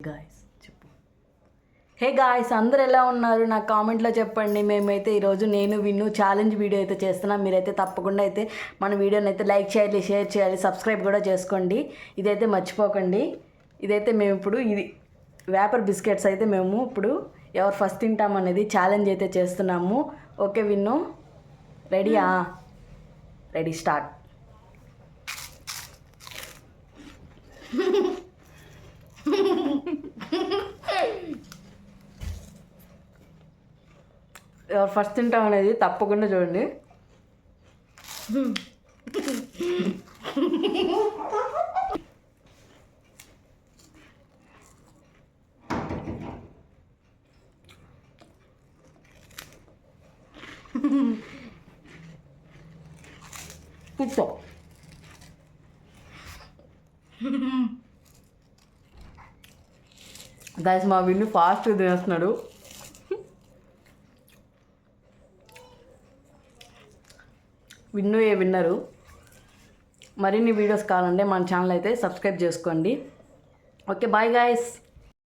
Guys చెప్పు. Hey guys, అందరు ఎలా ఉన్నారు? నాకు కామెంట్లో చెప్పండి. మేమైతే ఈరోజు నేను విన్ను ఛాలెంజ్ వీడియో అయితే చేస్తున్నాం. మీరైతే తప్పకుండా అయితే మన వీడియోని అయితే లైక్ చేయాలి, షేర్ చేయాలి, సబ్స్క్రైబ్ కూడా చేసుకోండి. ఇదైతే మర్చిపోకండి. ఇదైతే మేము ఇప్పుడు వేపర్ బిస్కెట్స్ అయితే మేము ఇప్పుడు ఎవరు ఫస్ట్ తింటామనేది ఛాలెంజ్ అయితే చేస్తున్నాము. ఓకే విన్ను, రెడీయా? Ready, start. ఎవరు ఫస్ట్ తింటాం అనేది తప్పకుండా చూడండి. కూర్చో. గైస్, మా విన్ను ఫాస్ట్గా తినేస్తున్నాడు. విన్ను విన్నరు. మరిన్ని వీడియోస్ కావాలంటే మన ఛానల్ అయితే సబ్స్క్రైబ్ చేసుకోండి. Okay, bye guys.